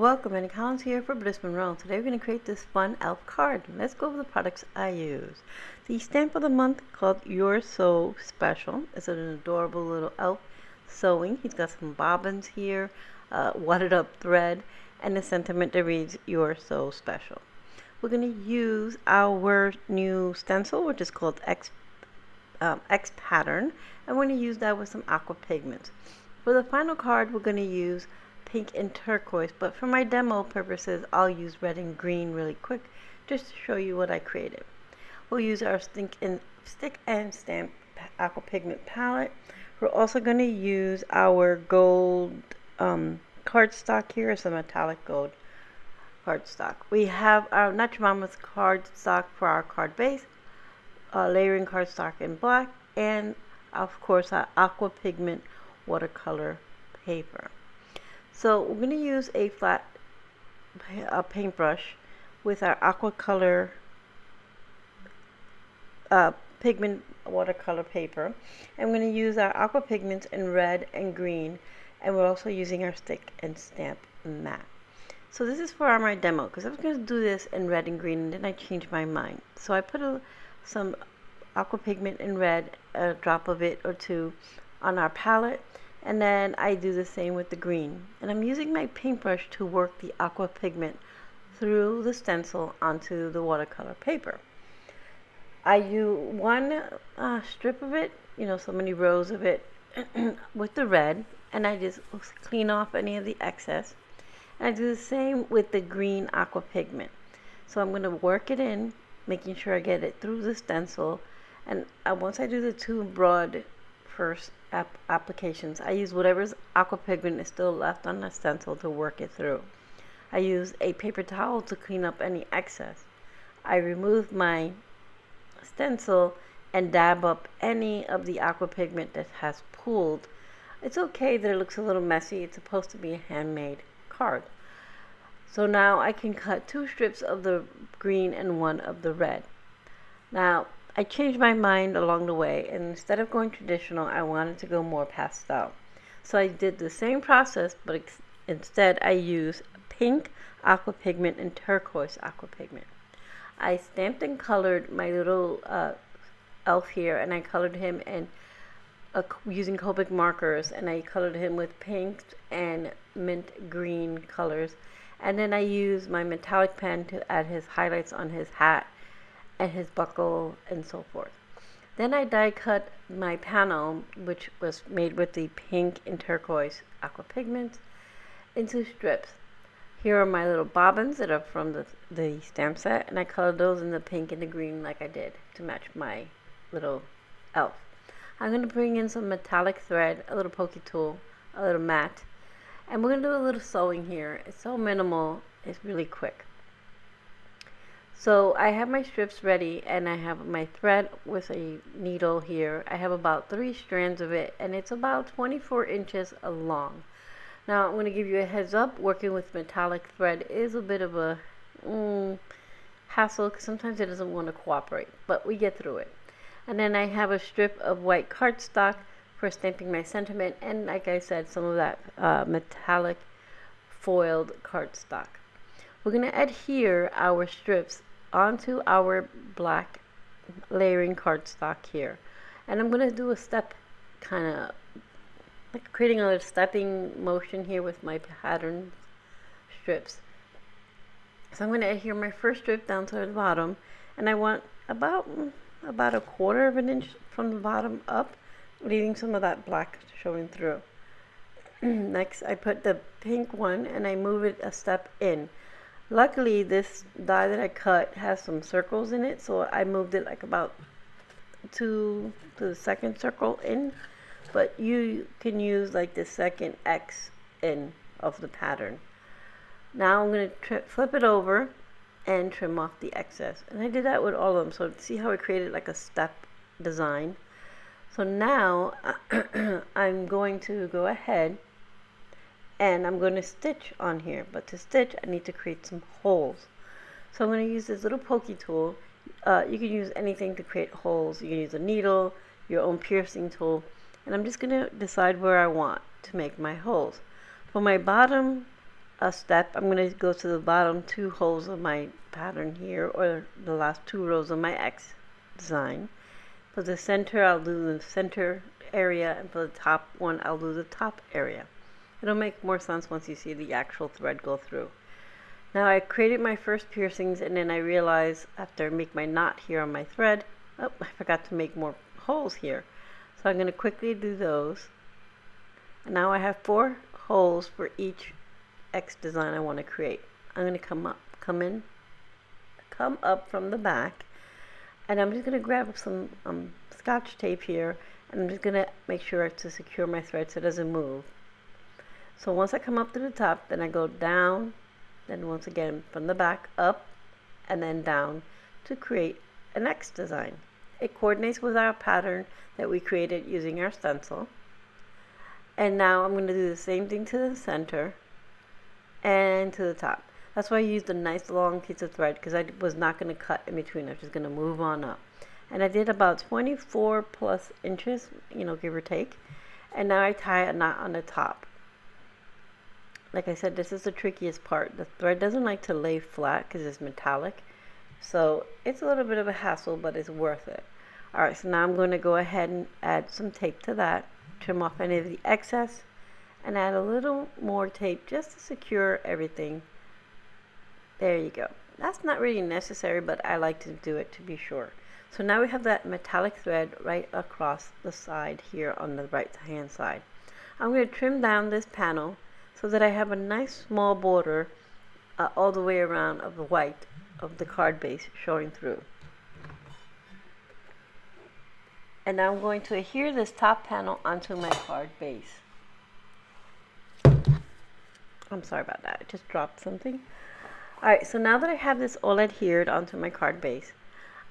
Welcome, and Collins here for Brutus Monroe. Today we're going to create this fun elf card. Let's go over the products I use. The stamp of the month called You're So Special. It's an adorable little elf sewing. He's got some bobbins here, wadded up thread, and a sentiment that reads You're So Special. We're going to use our new stencil, which is called X pattern, and we're going to use that with some aqua pigments. For the final card, we're going to use pink and turquoise, but for my demo purposes I'll use red and green really quick just to show you what I created. We'll use our stick and stamp aqua pigment palette. We're also going to use our gold cardstock here, some metallic gold cardstock. We have our Natural Mama's cardstock for our card base, layering cardstock in black, and of course our aqua pigment watercolor paper. So we're going to use a flat paintbrush with our aqua color pigment watercolor paper, and we're going to use our aqua pigments in red and green, and we're also using our stick and stamp mat. So this is for my demo because I was going to do this in red and green, and then I changed my mind. So I put some aqua pigment in red, a drop of it or two on our palette, and then I do the same with the green. And I'm using my paintbrush to work the aqua pigment through the stencil onto the watercolor paper. I use one strip of it, so many rows of it with the red, and I just clean off any of the excess. And I do the same with the green aqua pigment. So I'm going to work it in, making sure I get it through the stencil. And once I do the two broad first applications, I use whatever's aqua pigment is still left on the stencil to work it through. I use a paper towel to clean up any excess. I remove my stencil and dab up any of the aqua pigment that has pooled. It's okay that it looks a little messy. It's supposed to be a handmade card. So now I can cut 2 strips of the green and 1 of the red. Now I changed my mind along the way, and instead of going traditional, I wanted to go more pastel. So I did the same process, but instead I used pink aqua pigment and turquoise aqua pigment. I stamped and colored my little elf here, and I colored him using Copic markers, and I colored him with pink and mint green colors. And then I used my metallic pen to add his highlights on his hat and his buckle and so forth. Then I die cut my panel, which was made with the pink and turquoise aqua pigment, into strips. Here are my little bobbins that are from the stamp set, and I colored those in the pink and the green like I did to match my little elf. I'm going to bring in some metallic thread, a little pokey tool, a little mat, and we're going to do a little sewing here. It's so minimal, it's really quick. So I have my strips ready, and I have my thread with a needle here. I have about 3 strands of it, and it's about 24 inches long. Now I'm going to give you a heads up, working with metallic thread is a bit of a hassle because sometimes it doesn't want to cooperate, but we get through it. And then I have a strip of white cardstock for stamping my sentiment, and like I said, some of that metallic foiled cardstock. We're going to adhere our strips onto our black layering cardstock here, and I'm going to do a step, kind of like creating a stepping motion here with my pattern strips. So I'm going to adhere my first strip down to the bottom, and I want about a 1/4 of an inch from the bottom up, leaving some of that black showing through. Next I put the pink one and I move it a step in. Luckily, this die that I cut has some circles in it, so I moved it like about to the second circle in, but you can use like the second X in of the pattern. Now I'm going to flip it over and trim off the excess, and I did that with all of them. So see how I created like a step design. So now I'm going to go ahead and I'm going to stitch on here, but to stitch I need to create some holes. So I'm going to use this little pokey tool. You can use anything to create holes. You can use a needle, your own piercing tool, and I'm just going to decide where I want to make my holes. For my bottom step, I'm going to go to the bottom 2 holes of my pattern here, or the last 2 rows of my X design. For the center, I'll do the center area, and for the top one, I'll do the top area. It'll make more sense once you see the actual thread go through. Now I created my first piercings, and then I realized after I make my knot here on my thread, oh, I forgot to make more holes here. So I'm going to quickly do those. And now I have 4 holes for each X design I want to create. I'm going to come up from the back, and I'm just going to grab some scotch tape here, and I'm just going to make sure to secure my thread so it doesn't move. So once I come up to the top, then I go down, then once again from the back up, and then down to create an X design. It coordinates with our pattern that we created using our stencil. And now I'm going to do the same thing to the center and to the top. That's why I used a nice long piece of thread, because I was not going to cut in between. I was just going to move on up. And I did about 24 plus inches, give or take. And now I tie a knot on the top. Like I said, this is the trickiest part. The thread doesn't like to lay flat because it's metallic. So it's a little bit of a hassle, but it's worth it. Alright, so now I'm going to go ahead and add some tape to that. Trim off any of the excess. And add a little more tape just to secure everything. There you go. That's not really necessary, but I like to do it to be sure. So now we have that metallic thread right across the side here on the right hand side. I'm going to trim down this panel so that I have a nice small border all the way around of the white of the card base showing through. And now I'm going to adhere this top panel onto my card base. I'm sorry about that, I just dropped something. Alright, so now that I have this all adhered onto my card base,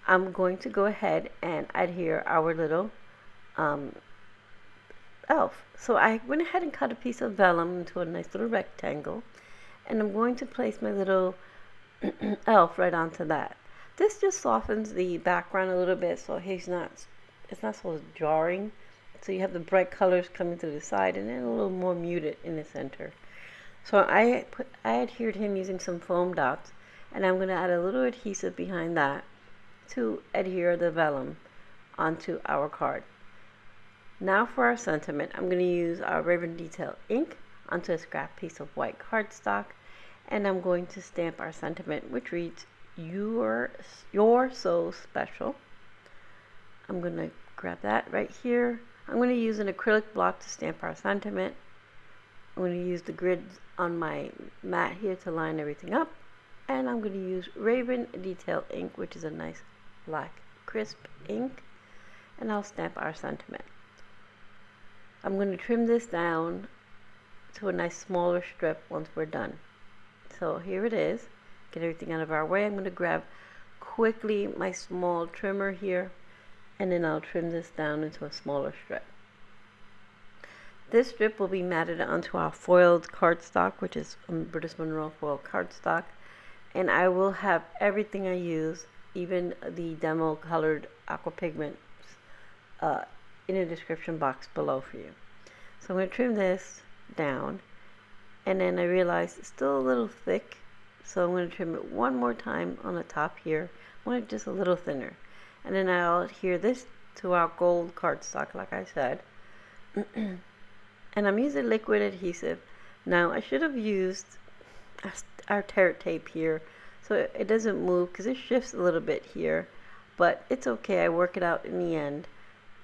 I'm going to go ahead and adhere our little elf. So I went ahead and cut a piece of vellum into a nice little rectangle, and I'm going to place my little elf right onto that. This just softens the background a little bit so it's not so jarring. So you have the bright colors coming to the side and then a little more muted in the center. So I adhered him using some foam dots, and I'm going to add a little adhesive behind that to adhere the vellum onto our card. Now for our sentiment, I'm going to use our Raven Detail ink onto a scrap piece of white cardstock, and I'm going to stamp our sentiment, which reads, You're so special. I'm going to grab that right here. I'm going to use an acrylic block to stamp our sentiment. I'm going to use the grids on my mat here to line everything up, and I'm going to use Raven Detail ink, which is a nice black crisp ink, and I'll stamp our sentiment. I'm going to trim this down to a nice smaller strip once we're done. So here it is. Get everything out of our way. I'm going to grab quickly my small trimmer here, and then I'll trim this down into a smaller strip. This strip will be matted onto our foiled cardstock, which is Brutus Monroe foil cardstock, and I will have everything I use, even the demo colored aqua pigments, in the description box below for you. So I'm going to trim this down, and then I realized it's still a little thick, so I'm going to trim it one more time on the top here. I want it just a little thinner, and then I'll adhere this to our gold cardstock, like I said. And I'm using liquid adhesive. Now I should have used our tear tape here so it doesn't move, because it shifts a little bit here, but it's okay. I work it out in the end.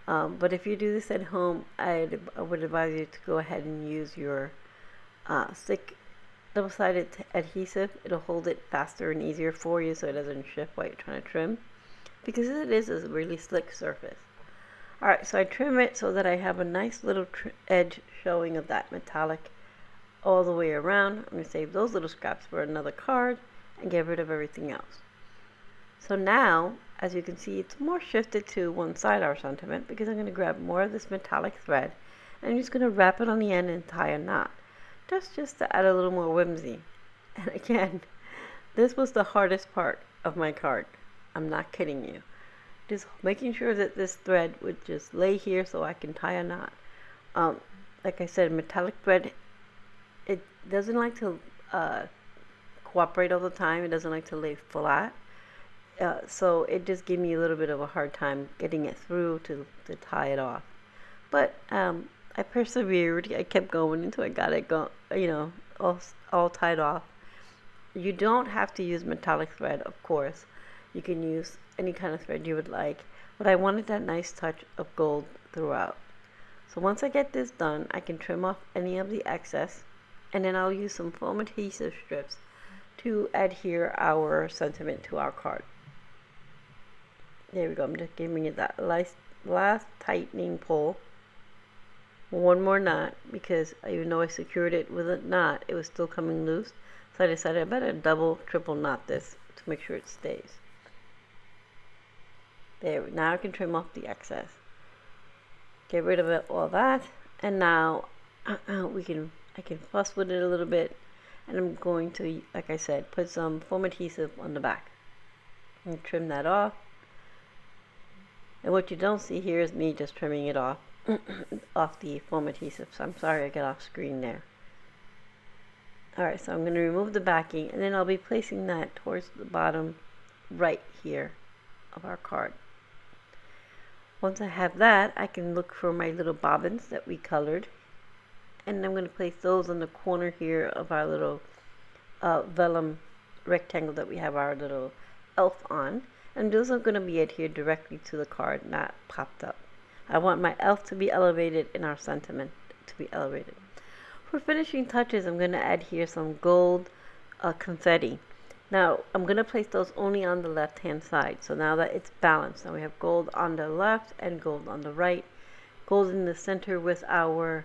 But if you do this at home, I would advise you to go ahead and use your thick double-sided adhesive. It'll hold it faster and easier for you so it doesn't shift while you're trying to trim, because it is a really slick surface. Alright, so I trim it so that I have a nice little edge showing of that metallic all the way around. I'm going to save those little scraps for another card and get rid of everything else. So now, as you can see, it's more shifted to one side, our sentiment, because I'm going to grab more of this metallic thread, and I'm just going to wrap it on the end and tie a knot. Just to add a little more whimsy. And again, this was the hardest part of my card. I'm not kidding you. Just making sure that this thread would just lay here so I can tie a knot. Like I said, metallic thread, it doesn't like to cooperate all the time. It doesn't like to lay flat. So it just gave me a little bit of a hard time getting it through to tie it off. But I persevered. I kept going until I got it all tied off. You don't have to use metallic thread, of course. You can use any kind of thread you would like. But I wanted that nice touch of gold throughout. So once I get this done, I can trim off any of the excess, and then I'll use some foam adhesive strips to adhere our sentiment to our card. There we go. I'm just giving it that last tightening pull. One more knot, because even though I secured it with a knot, it was still coming loose. So I decided I better double, triple knot this to make sure it stays. There, now I can trim off the excess. Get rid of all that, and now I can fuss with it a little bit, and I'm going to, like I said, put some foam adhesive on the back and trim that off. And what you don't see here is me just trimming it off off the foam adhesive. So I'm sorry I got off screen there. Alright, so I'm going to remove the backing, and then I'll be placing that towards the bottom right here of our card. Once I have that, I can look for my little bobbins that we colored, and I'm going to place those on the corner here of our little vellum rectangle that we have our little elf on, and those are going to be adhered directly to the card, not popped up. I want my elf to be elevated and our sentiment to be elevated. For finishing touches, I'm going to add here some gold confetti. Now, I'm going to place those only on the left hand side. So now that it's balanced, now we have gold on the left and gold on the right. Gold in the center with our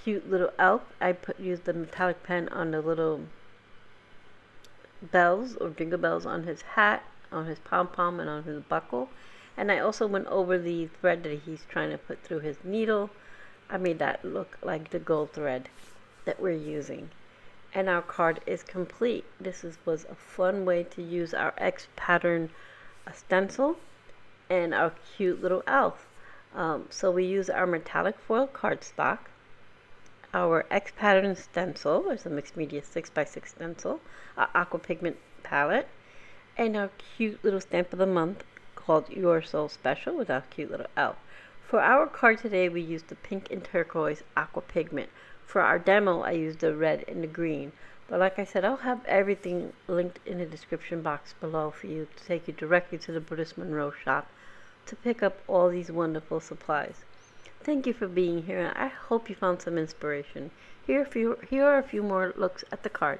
cute little elf. I used the metallic pen on the little bells or jingle bells on his hat, on his pom-pom, and on his buckle. And I also went over the thread that he's trying to put through his needle. I made that look like the gold thread that we're using. And our card is complete. This was a fun way to use our X pattern stencil and our cute little elf. So we use our metallic foil cardstock, our X pattern stencil, there's a mixed media 6x6 stencil, our Aqua Pigment palette, and our cute little stamp of the month called You're So Special with our cute little elf. For our card today, we used the pink and turquoise Aqua Pigment. For our demo, I used the red and the green. But like I said, I'll have everything linked in the description box below for you to take you directly to the Brutus Monroe shop to pick up all these wonderful supplies. Thank you for being here, and I hope you found some inspiration. Here are a few more looks at the card.